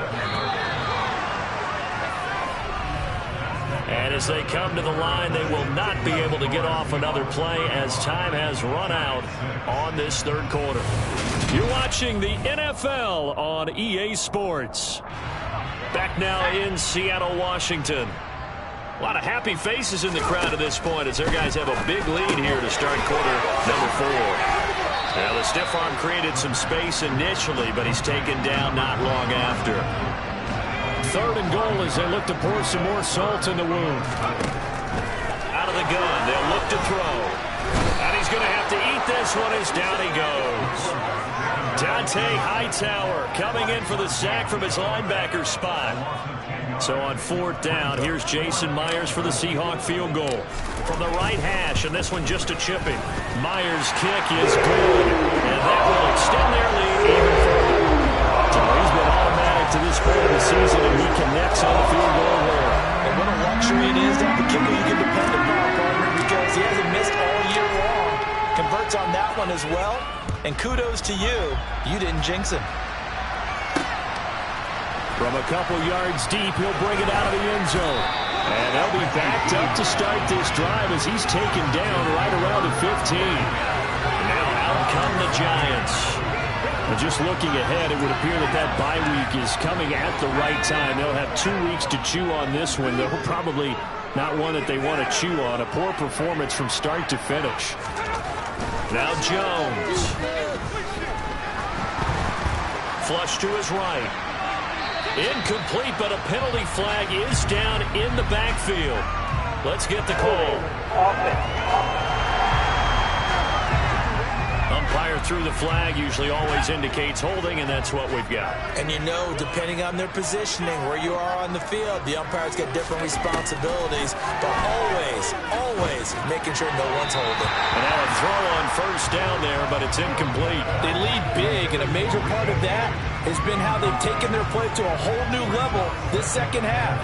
And as they come to the line, they will not be able to get off another play as time has run out on this third quarter. You're watching the NFL on EA Sports. Back now in Seattle, Washington. A lot of happy faces in the crowd at this point as their guys have a big lead here to start quarter number 4. Now the stiff arm created some space initially, but he's taken down not long after. Third and goal as they look to pour some more salt in the wound. Out of the gun, they'll look to throw. And he's going to have to eat this one as down he goes. Dante Hightower coming in for the sack from his linebacker spot. So on 4th down, here's Jason Myers for the Seahawk field goal. From the right hash, and this one just a chipping. Myers' kick is good, and that will extend their lead even further. So he's been automatic to this point of the season, and he connects on the field goal there. And what a luxury it is to have a kicker you can depend upon, partner, because he hasn't missed all year long. Converts on that one as well, and kudos to you. You didn't jinx him. From a couple yards deep, he'll bring it out of the end zone. And they'll be backed up to start this drive as he's taken down right around the 15. Now out come the Giants. And just looking ahead, it would appear that that bye week is coming at the right time. They'll have 2 weeks to chew on this one. They're probably not one that they want to chew on. A poor performance from start to finish. Now Jones. Flush to his right. Incomplete, but a penalty flag is down in the backfield. Let's get the call. Umpire threw the flag, usually always indicates holding, and that's what we've got. And you know, depending on their positioning, where you are on the field, the umpire's got different responsibilities, but always making sure no one's holding. And now a throw on 1st down there, but it's incomplete. They lead big, and a major part of that has been how they've taken their play to a whole new level this second half.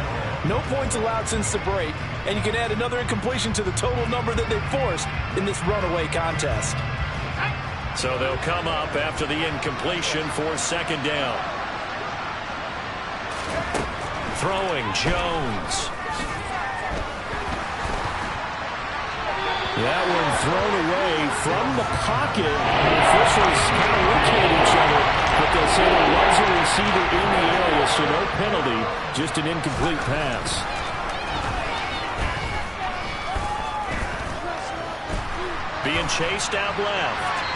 No points allowed since the break, and you can add another incompletion to the total number that they forced in this runaway contest. So they'll come up after the incompletion for 2nd down. Throwing Jones. That one thrown away from the pocket. The officials kind of looking at each other, but they'll say there was a receiver in the area, so no penalty, just an incomplete pass. Being chased out left.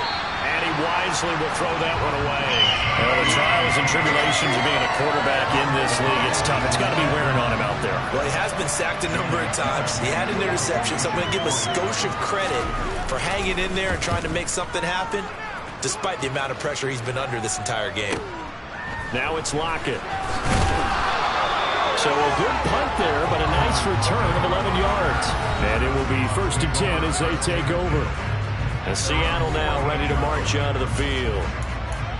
And he wisely will throw that one away. Well, the trials and tribulations of being a quarterback in this league, it's tough. It's got to be wearing on him out there. Well, he has been sacked a number of times. He had an interception, so I'm going to give him a skosh of credit for hanging in there and trying to make something happen, despite the amount of pressure he's been under this entire game. Now it's Lockett. So a good punt there, but a nice return of 11 yards. And it will be 1st and 10 as they take over. And Seattle now ready to march onto the field.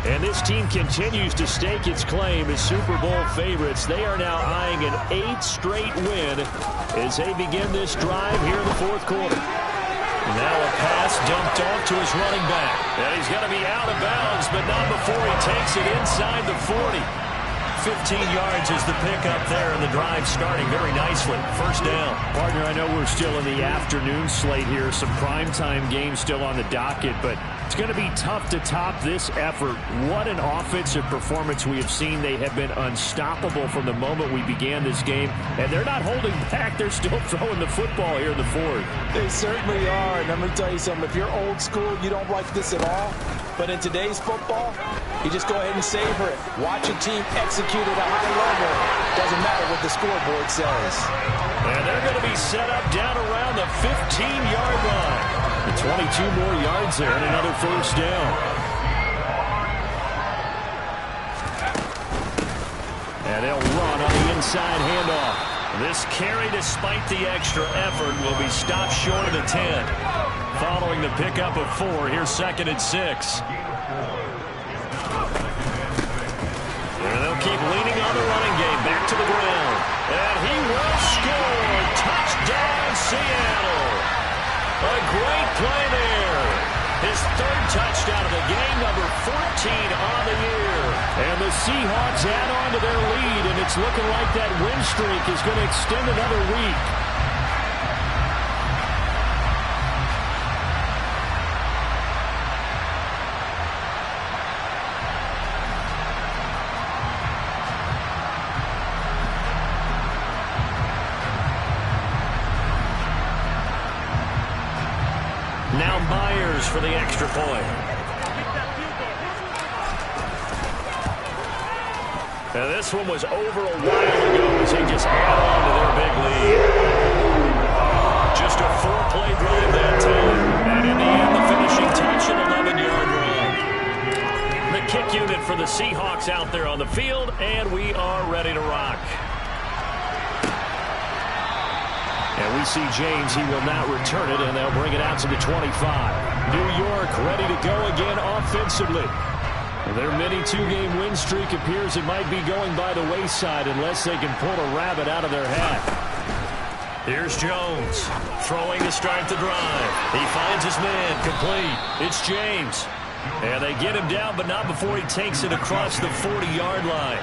And this team continues to stake its claim as Super Bowl favorites. They are now eyeing an 8th straight win as they begin this drive here in the 4th quarter. Now a pass dumped off to his running back. And he's going to be out of bounds, but not before he takes it inside the 40. 15 yards is the pickup there, and the drive starting very nicely. 1st down. Partner, I know we're still in the afternoon slate here. Some primetime games still on the docket, but it's going to be tough to top this effort. What an offensive performance we have seen. They have been unstoppable from the moment we began this game, and they're not holding back. They're still throwing the football here in the 4th. They certainly are, and let me tell you something. If you're old school, you don't like this at all. But in today's football, you just go ahead and savor it. Watch a team execute at a high level. Doesn't matter what the scoreboard says. And they're going to be set up down around the 15-yard line. And 22 more yards there and another 1st down. And they'll run on the inside handoff. This carry, despite the extra effort, will be stopped short of the 10. Following the pickup of 4, here's 2nd and 6. And they'll keep leaning on the running game. Back to the ground. And he will score. Touchdown, Seattle. A great play there. His 3rd touchdown of the game, number 14 on the year. And the Seahawks add on to their lead, and it's looking like that win streak is going to extend another week. Now Myers for the extra point. Now this one was over a while ago as he just added on to their big lead. Just a 4-play drive that time. And in the end, the finishing touch, an 11-yard run. The kick unit for the Seahawks out there on the field, and we are ready to rock. And we see James. He will not return it, and they'll bring it out to the 25. New York ready to go again offensively. Their mini 2-game win streak appears it might be going by the wayside unless they can pull a rabbit out of their hat. Here's Jones throwing to start the drive. He finds his man complete. It's James. And they get him down, but not before he takes it across the 40-yard line.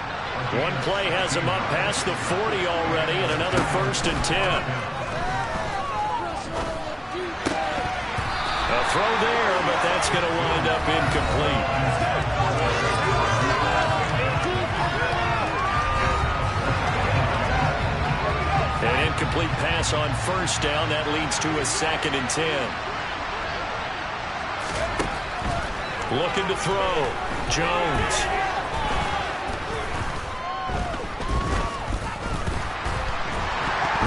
One play has him up past the 40 already, and another 1st and 10. A throw there, but that's going to wind up incomplete. An incomplete pass on 1st down. That leads to a 2nd and 10. Looking to throw. Jones.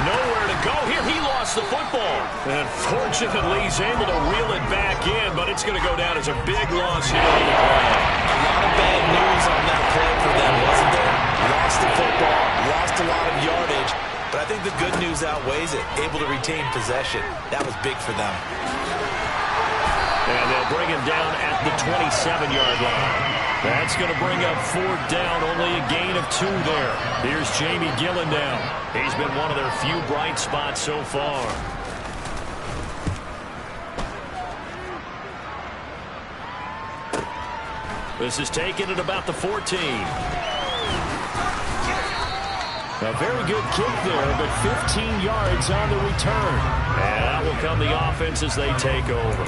Nowhere to go here. He lost the football. And fortunately, he's able to reel it back in, but it's going to go down as a big loss here on the ground. A lot of bad news on that play for them, wasn't there? Lost the football, lost a lot of yardage, but I think the good news outweighs it. Able to retain possession. That was big for them. And they'll bring him down at the 27-yard line. That's going to bring up 4th down, only a gain of 2 there. Here's Jamie Gillen down. He's been one of their few bright spots so far. This is taken at about the 14. A very good kick there, but 15 yards on the return. And out will come the offense as they take over.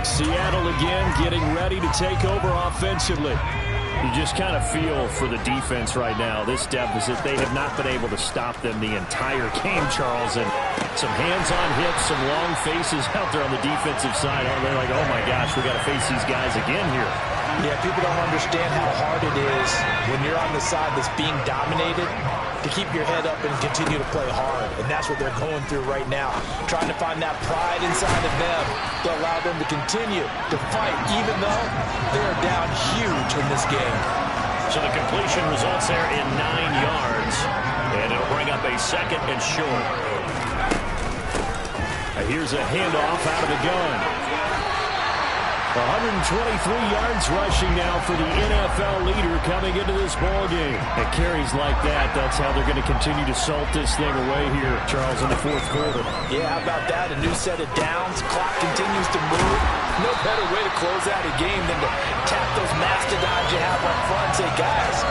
Seattle again getting ready to take over offensively. You just kind of feel for the defense right now. This deficit, they have not been able to stop them the entire game, Charles. And some hands-on hits, some long faces out there on the defensive side. They're like, oh my gosh, we got to face these guys again here. Yeah, people don't understand how hard it is when you're on the side that's being dominated to keep your head up and continue to play hard. And that's what they're going through right now. Trying to find that pride inside of them to allow them to continue to fight, even though they're down huge in this game. So the completion results there in 9 yards. And it'll bring up a 2nd and short. Here's a handoff out of the gun. 123 yards rushing now for the NFL leader coming into this ball game. At carries like that, that's how they're going to continue to salt this thing away here, Charles, in the 4th quarter. Yeah, how about that? A new set of downs. Clock continues to move. No better way to close out a game than to tap those mastodons you have up front and say, guys,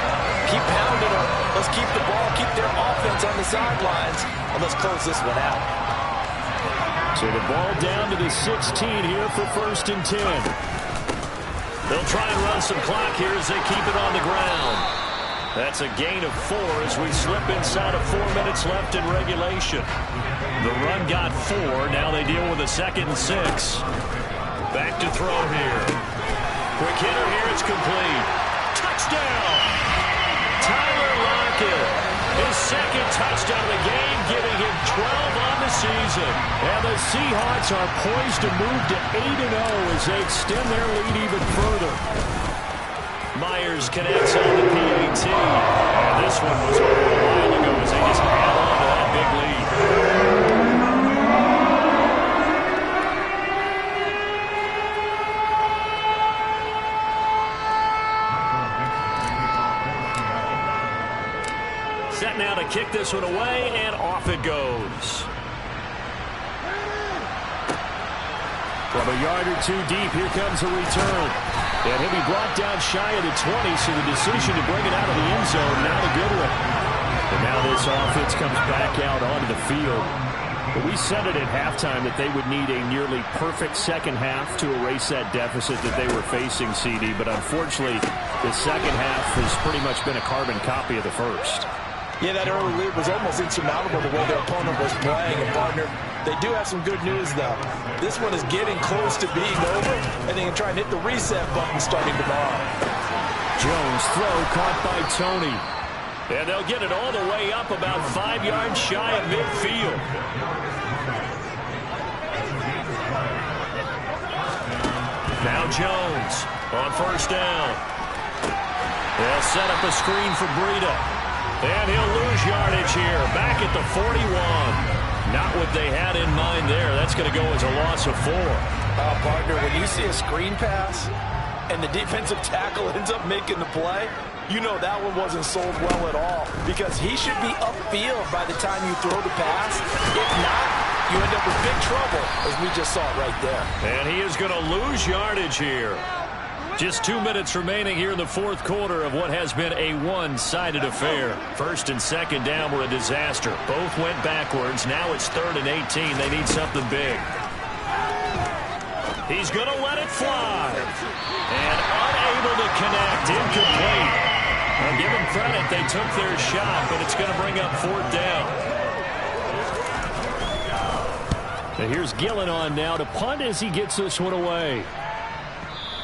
keep pounding them. Let's keep the ball, keep their offense on the sidelines, and let's close this one out. So the ball down to the 16 here for 1st and 10. They'll try and run some clock here as they keep it on the ground. That's a gain of 4 as we slip inside of 4 minutes left in regulation. The run got 4. Now they deal with a 2nd and 6. Back to throw here. Quick hitter here. It's complete. Touchdown! Tyler Lockett. His 2nd touchdown of the game, giving him 12 on the season. And the Seahawks are poised to move to 8-0 as they extend their lead even further. Myers connects on the PAT. And this one was over a while ago as they just add on to that Set now to kick this one away, and off it goes. From a yard or two deep, here comes a return. And he'll be brought down shy of the 20, so the decision to bring it out of the end zone, not a good one. And now this offense comes back out onto the field. But we said it at halftime that they would need a nearly perfect second half to erase that deficit that they were facing, CD. But unfortunately, the second half has pretty much been a carbon copy of the first. Yeah, that early lead was almost insurmountable the way their opponent was playing. And, partner, they do have some good news, though. This one is getting close to being over, and they can try and hit the reset button starting tomorrow. Jones throw caught by Tony. And they'll get it all the way up about 5 yards shy of midfield. Now Jones on first down. They'll set up a screen for Breida. And he'll lose yardage here. Back at the 41. Not what they had in mind there. That's going to go as a loss of 4. Partner, when you see a screen pass and the defensive tackle ends up making the play, you know that one wasn't sold well at all, because he should be upfield by the time you throw the pass. If not, you end up with big trouble, as we just saw right there. And he is going to lose yardage here. Just 2 minutes remaining here in the fourth quarter of what has been a one-sided affair. First and second down were a disaster. Both went backwards. Now it's 3rd and 18. They need something big. He's going to let it fly. And unable to connect. Incomplete. I'll give them credit. They took their shot, but it's going to bring up 4th down. And here's Gillen on now to punt as he gets this one away.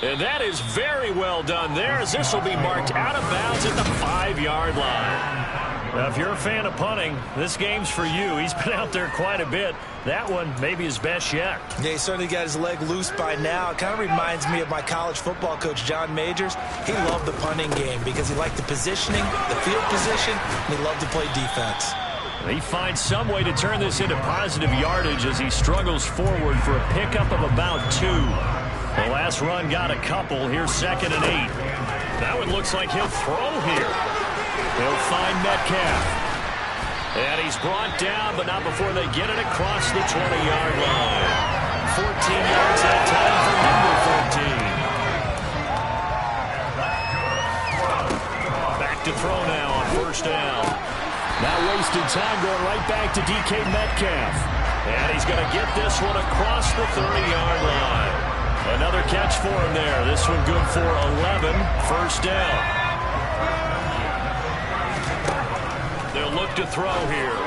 And that is very well done there, as this will be marked out of bounds at the 5-yard line. Now, if you're a fan of punting, this game's for you. He's been out there quite a bit. That one may be his best yet. Yeah, he certainly got his leg loose by now. It kind of reminds me of my college football coach, John Majors. He loved the punting game because he liked the positioning, the field position, and he loved to play defense. He finds some way to turn this into positive yardage as he struggles forward for a pickup of about 2. The last run got a couple. Here's 2nd and 8. That one looks like he'll throw here. He'll find Metcalf. And he's brought down, but not before they get it across the 20-yard line. 14 yards that time for number 14. Back to throw now on first down. Not wasting time, going right back to DK Metcalf. And he's going to get this one across the 30-yard line. Another catch for him there. This one good for 11. First down. They'll look to throw here.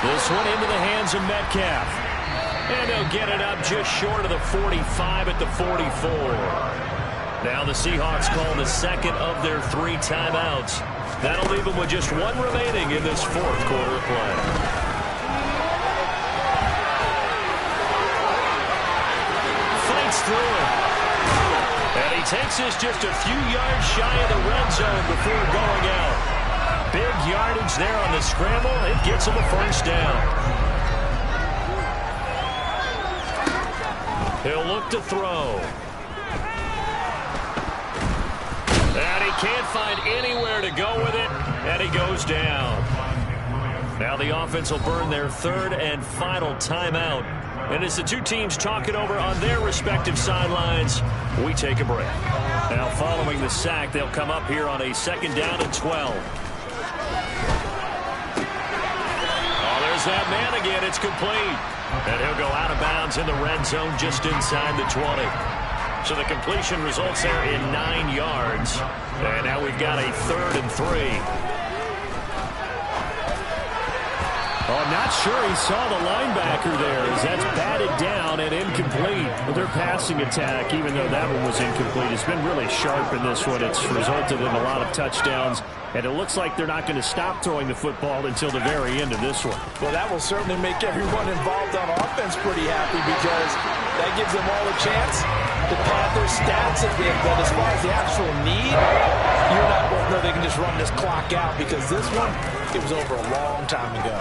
This one into the hands of Metcalf. And they'll get it up just short of the 45 at the 44. Now the Seahawks call the second of their 3 timeouts. That'll leave them with just 1 remaining in this fourth quarter play. Through it. And he takes this just a few yards shy of the red zone before going out. Big yardage there on the scramble. It gets him a first down. He'll look to throw. And he can't find anywhere to go with it. And he goes down. Now the offense will burn their 3rd and final timeout. And as the two teams talk it over on their respective sidelines, we take a break. Now following the sack, they'll come up here on a 2nd down and 12. Oh, there's that man again. It's complete. And he'll go out of bounds in the red zone just inside the 20. So the completion results there in 9 yards. And now we've got a 3rd and 3. Oh, I'm not sure he saw the linebacker there, as that's batted down and incomplete. But their passing attack, even though that one was incomplete, has been really sharp in this one. It's resulted in a lot of touchdowns, and it looks like they're not going to stop throwing the football until the very end of this one. Well, that will certainly make everyone involved on offense pretty happy, because that gives them all a chance to pad their stats a bit. But as far as the actual need, you're not going to know they can just run this clock out, because this one, it was over a long time ago.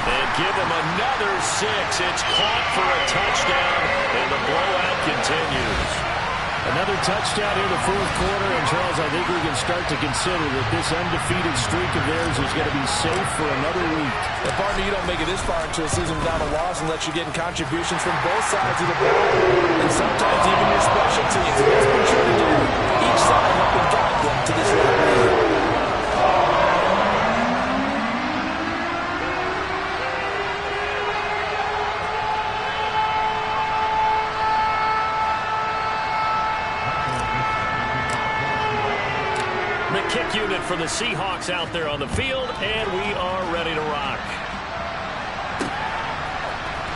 And give him another 6. It's caught for a touchdown, and the blowout continues. Another touchdown in the fourth quarter, and Charles, I think we can start to consider that this undefeated streak of theirs is going to be safe for another week. And partner, you don't make it this far into a season without a loss unless you're getting contributions from both sides of the ball, and sometimes even your special teams. And that's been true today. Each side helping guide them to this lead. Kick unit for the Seahawks out there on the field, and we are ready to rock.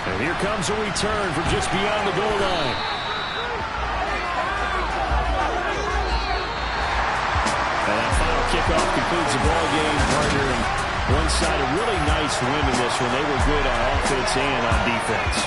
And here comes a return from just beyond the goal line. And that final kickoff concludes the ball game, partner. And one side, a really nice win in this one. They were good on offense and on defense.